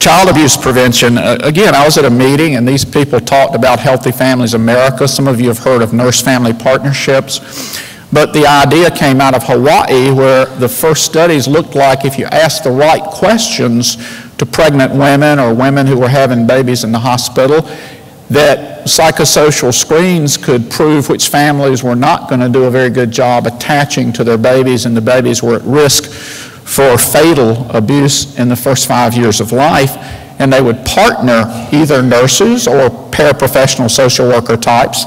Child abuse prevention, again, I was at a meeting and these people talked about Healthy Families America. Some of you have heard of nurse-family partnerships. But the idea came out of Hawaii, where the first studies looked like if you asked the right questions to pregnant women or women who were having babies in the hospital, that psychosocial screens could prove which families were not going to do a very good job attaching to their babies, and the babies were at risk for fatal abuse in the first 5 years of life. And they would partner either nurses or paraprofessional social worker types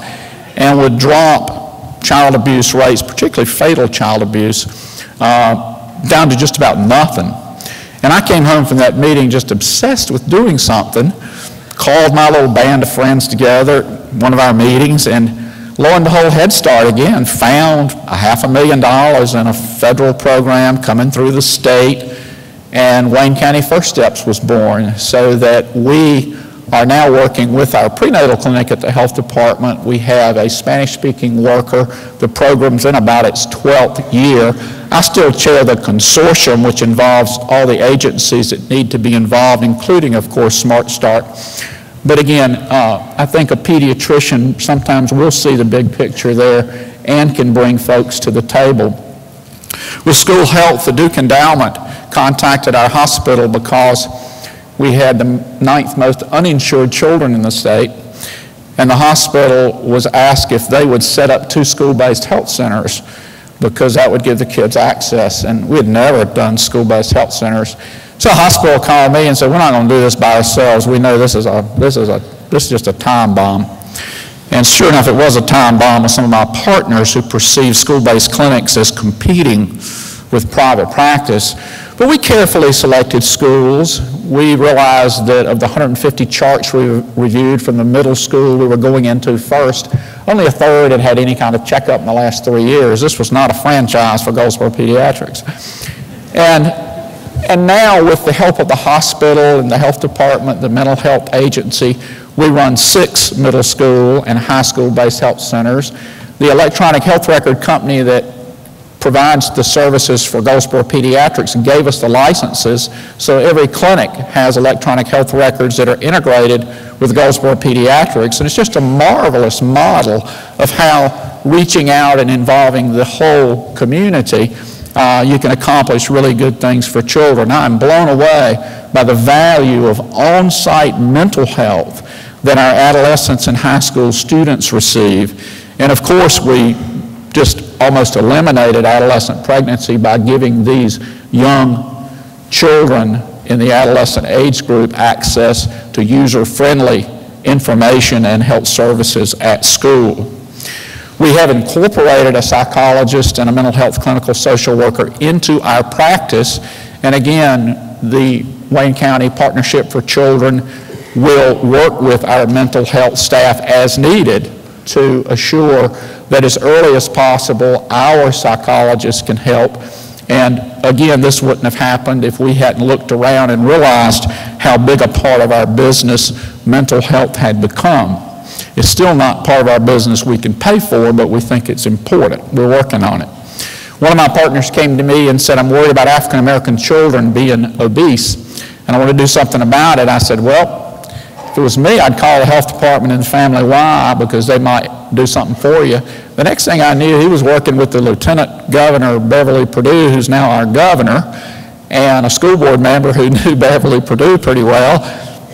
and would drop child abuse rates, particularly fatal child abuse, down to just about nothing. And I came home from that meeting just obsessed with doing something, called my little band of friends together at one of our meetings, and lo and behold, Head Start again found $500,000 in a federal program coming through the state, and Wayne County First Steps was born, so that we are now working with our prenatal clinic at the health department. We have a Spanish-speaking worker. The program's in about its 12th year. I still chair the consortium, which involves all the agencies that need to be involved, including, of course, Smart Start. But again, I think a pediatrician sometimes will see the big picture there and can bring folks to the table. With school health, the Duke Endowment contacted our hospital because we had the 9th most uninsured children in the state, and the hospital was asked if they would set up 2 school-based health centers because that would give the kids access, and we had never done school-based health centers. So the hospital called me and said, we're not going to do this by ourselves. We know this is just a time bomb. And sure enough, it was a time bomb with some of my partners who perceived school-based clinics as competing with private practice. But we carefully selected schools. We realized that of the 150 charts we reviewed from the middle school we were going into first, only a third had had any kind of checkup in the last 3 years. This was not a franchise for Goldsboro Pediatrics. And now, with the help of the hospital and the health department, the mental health agency, we run 6 middle school and high school-based health centers. The electronic health record company that provides the services for Goldsboro Pediatrics gave us the licenses, so every clinic has electronic health records that are integrated with Goldsboro Pediatrics, and it's just a marvelous model of how reaching out and involving the whole community you can accomplish really good things for children. I'm blown away by the value of on-site mental health that our adolescents and high school students receive. And of course, we just almost eliminated adolescent pregnancy by giving these young children in the adolescent age group access to user-friendly information and health services at school. We have incorporated a psychologist and a mental health clinical social worker into our practice, and again, the Wayne County Partnership for Children will work with our mental health staff as needed to assure that as early as possible our psychologists can help. And again, this wouldn't have happened if we hadn't looked around and realized how big a part of our business mental health had become. It's still not part of our business we can pay for, but we think it's important. We're working on it. One of my partners came to me and said, I'm worried about African American children being obese, and I want to do something about it. I said, well, if it was me, I'd call the health department and Family Y because they might do something for you. The next thing I knew, he was working with the Lieutenant Governor Beverly Perdue, who's now our governor, and a school board member who knew Beverly Perdue pretty well,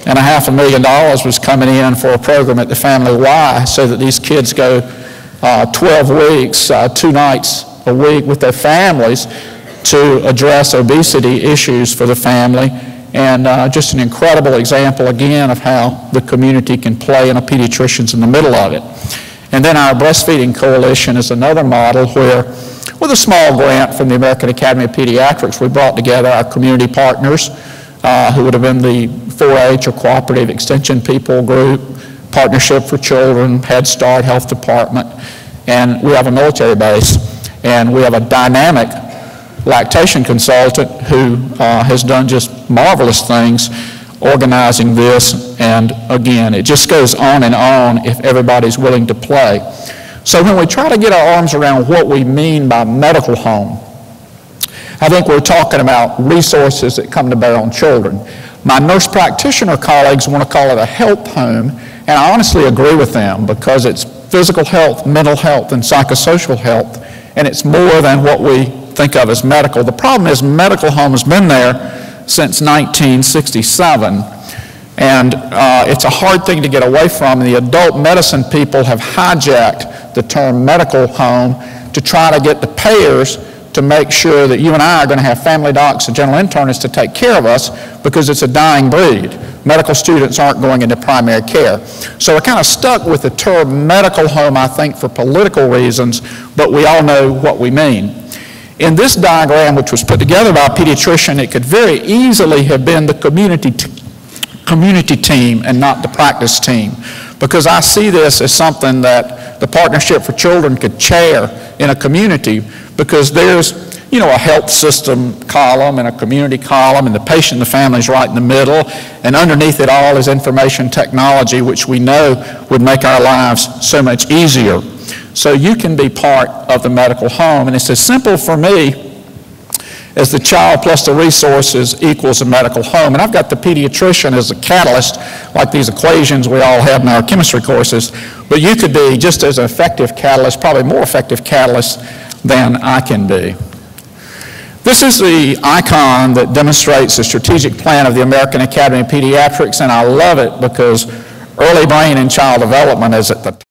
and $500,000 was coming in for a program at the Family Y so that these kids go 12 weeks, 2 nights a week with their families to address obesity issues for the family. And just an incredible example, again, of how the community can play, and a pediatrician's in the middle of it. And then our Breastfeeding Coalition is another model where, with a small grant from the American Academy of Pediatrics, we brought together our community partners who would have been the 4-H or Cooperative Extension People Group, Partnership for Children, Head Start, Health Department, and we have a military base. And we have a dynamic lactation consultant who has done just marvelous things organizing this, and again, it just goes on and on if everybody's willing to play. So when we try to get our arms around what we mean by medical home, I think we're talking about resources that come to bear on children. My nurse practitioner colleagues want to call it a health home, and I honestly agree with them because it's physical health, mental health, and psychosocial health, and it's more than what we think of as medical. The problem is medical home has been there since 1967, and it's a hard thing to get away from. The adult medicine people have hijacked the term medical home to try to get the payers to make sure that you and I are going to have family docs and general internists to take care of us because it's a dying breed. Medical students aren't going into primary care. So we're kind of stuck with the term medical home, I think, for political reasons, but we all know what we mean. In this diagram, which was put together by a pediatrician, it could very easily have been the community team and not the practice team, because I see this as something that the Partnership for Children could chair in a community, because there's, you know, a health system column and a community column, and the patient and the family is right in the middle, and underneath it all is information technology, which we know would make our lives so much easier. So you can be part of the medical home, and it's as simple for me as the child plus the resources equals a medical home. And I've got the pediatrician as a catalyst, like these equations we all have in our chemistry courses, but you could be just as an effective catalyst, probably more effective catalyst than I can be. This is the icon that demonstrates the strategic plan of the American Academy of Pediatrics, and I love it because early brain and child development is at the